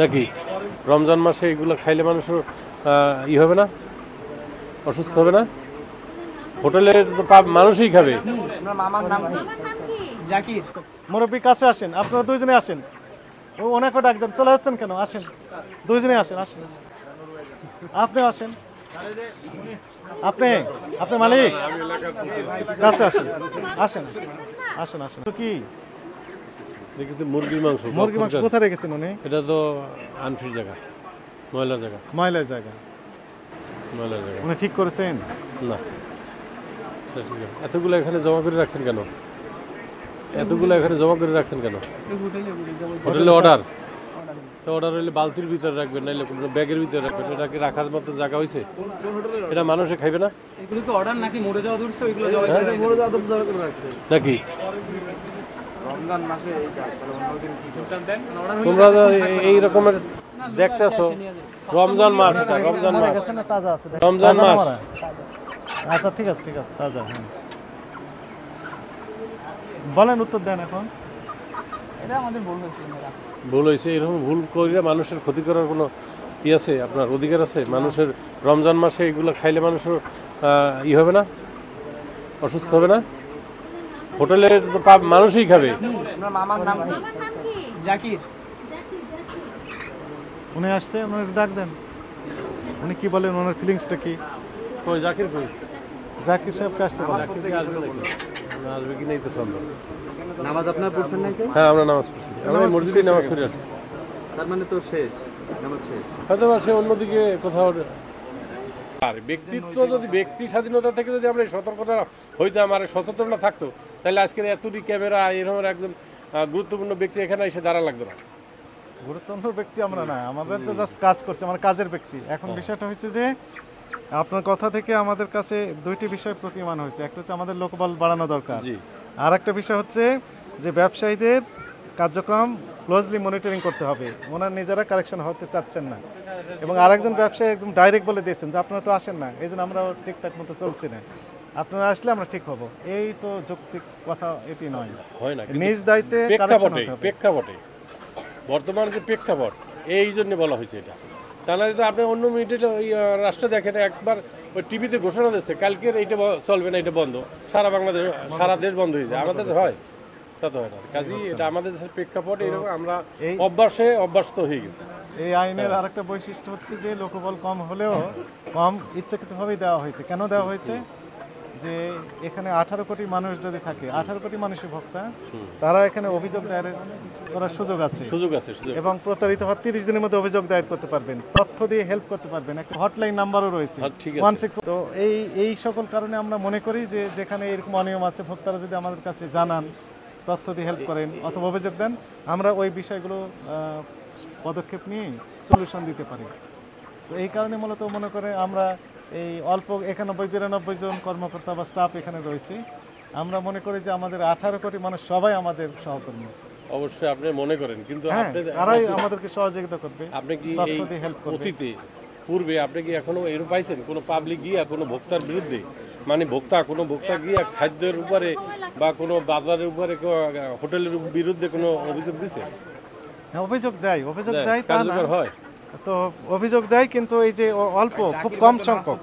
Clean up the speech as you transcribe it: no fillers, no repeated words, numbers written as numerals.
নাকি রমজান মাসে এগুলো খাইলে মানুষের ই হবে না, অসুস্থ হবে না? হোটেলের মানুষই খাবে। মুরব্বী কাছে আসেন, আপনারা দুইজনে আসেন। ওনাকে ডাক দেন, চলে যাচ্ছেন কেন? আসেন, দুইজনে আসেন। আসেন, আপনি আসেন। আপনি আপনি মালিক, কাছে আসেন। আসেন আসেন আসেন। কি মুরগির মাংস? মুরগির মাংস কোথায় রেখেছেন উনি? এটা তো আনফিট জায়গা, ময়লার জায়গা। ময়লার জায়গা উনি ঠিক করেছেন না? এতগুলো এখানে জমা করে রাখছেন কেন? হোটেলে অর্ডার হইলে বালতির ভিতরে রাখবেন, নাইলে কোনো ব্যাগের ভিতরে রাখবেন। এটা কি রাখার মতো জায়গা হয়েছে? এটা মানুষে খাইবে না নাকি? তোমরা এই রকমের দেখতেছো, রমজান মাস। আচ্ছা ঠিক আছে তাজা। বলেন, উত্তর দেন। এখন এটা আমাদের ভুল হয়েছে। এরকম ভুল করিলে মানুষের ক্ষতি করার কোনো ই আছে? আপনার অধিকার আছে? মানুষের রমজান মাসে এগুলো খাইলে মানুষের ই হবে না, অসুস্থ হবে না? হোটেলের মানুষই খাবে। মামার নাম কি? জাকির। উনি আসছে, উনি ডাক দেন। উনি কি বলেন, ওনার ফিলিংসটা কি? কই জাকির? কই জাকির সাহেবকে আসতে বলেন। আসবে কি নাই তো সন্দেহ। নামাজ আপনারা পড়ছেন নাকি? হ্যাঁ, আমরা নামাজ পড়ছি। আমরা মসজিদে নামাজ পড়ে আসছি। তার মানে তো শেষ, নামাজ শেষ। হয়তো বা সে অন্যদিকে কোথাও। আর ব্যক্তিত্ব, যদি ব্যক্তি স্বাধীনতা থেকে যদি আমরা সতর্কতা হইতাম আর সচেতনতা থাকতো, তাহলে আজকের এতটি ক্যামেরা এরকম একজন গুরুত্বপূর্ণ ব্যক্তি এখানে এসে দাঁড়া লাগতো না। গুরুত্বপূর্ণ ব্যক্তি আমরা না, আমাদের তো জাস্ট কাজ করছে, আমার কাজের ব্যক্তি। এখন বিষয়টা হচ্ছে যে আপনার কথা থেকে আমাদের কাছে দুইটি বিষয় প্রতীয়মান হয়েছে। একটা হচ্ছে আমাদের লোকবল বাড়ানো দরকার, আর একটা বিষয় হচ্ছে যে ব্যবসায়ীদের কার্যক্রম ক্লোজলি মনিটরিং করতে হবে। ওনারা নিজেরা কারেকশন হতে চাচ্ছেন না, এবং আরেকজন ব্যবসায়ী একদম ডাইরেক্ট বলে দিয়েছেন যে আপনারা তো আসেন না, এই জন্য আমরা ঠিকঠাক মতো চলছি না, আপনারা আসলে আমরা ঠিক হব। এই তো যৌক্তিক কথা এটি নয়, হয় না। নিজ দায়িত্বে প্রেক্ষাপটে বর্তমান যে প্রেক্ষাপট, এই জন্য বলা হয়েছে এটা। তা না তো আপনি অন্য মিনিটে ওই রাষ্ট্র দেখেন, একবার ওই টিভিতে ঘোষণা দিচ্ছে কালকের এইটা চলবে না, এটা বন্ধ, সারা বাংলাদেশ সারা দেশ বন্ধ হয়ে যায়। আমাদের হয় তা তো হয় না। কাজেই এটা আমাদের দেশের প্রেক্ষাপট এরকম, আমরা অভ্যস্ত হয়ে গেছি। এই আইনের আরেকটা বৈশিষ্ট্য হচ্ছে যে লোকবল কম হলেও কম ইচ্ছাকৃতভাবেই দেওয়া হয়েছে। কেন দেওয়া হয়েছে? যে এখানে 18 কোটি মানুষ যদি থাকে, 18 কোটি মানুষের ভোক্তা, তারা এখানে অভিযোগ দায়ের করার সুযোগ আছে এবং প্রতারিত হওয়ার 30 দিনের মধ্যে অভিযোগ দায়ের করতে পারবেন, তথ্য দিয়ে হেল্প করতে পারবেন। একটা হটলাইন নাম্বারও রয়েছে 16। তো এই সকল কারণে আমরা মনে করি যে যেখানে এরকম অনিয়ম আছে, ভোক্তারা যদি আমাদের কাছে জানান, তথ্য দিয়ে হেল্প করেন অথবা অভিযোগ দেন, আমরা ওই বিষয়গুলো পদক্ষেপ নিয়ে সলিউশন দিতে পারি। তো এই কারণে মূলত মনে করে আমরা এই অল্প 91-92 জন কর্মকর্তা বা স্টাফ এখানে রয়েছে। আমরা মনে করি যে আমাদের 18 কোটি মানুষ সবাই আমাদের সহকর্মী। অবশ্যই আপনি মনে করেন, কিন্তু তারাই আমাদেরকে সহযোগিতা করবে। আপনি কি অতীতে পূর্বে আপনি কি এখনো এরকম পাইছেন কোনো পাবলিক গিয়া কোনো ভোক্তার বিরুদ্ধে, মানে কোনো ভোক্তা গিয়া খাদ্যের উপরে বা কোনো বাজারের উপরে হোটেলের বিরুদ্ধে কোনো অভিযোগ দিছে? অভিযোগ দেয় তা না, হয় তো অভিযোগ দেয়, কিন্তু এই যে অল্প, খুব কম সংখ্যক।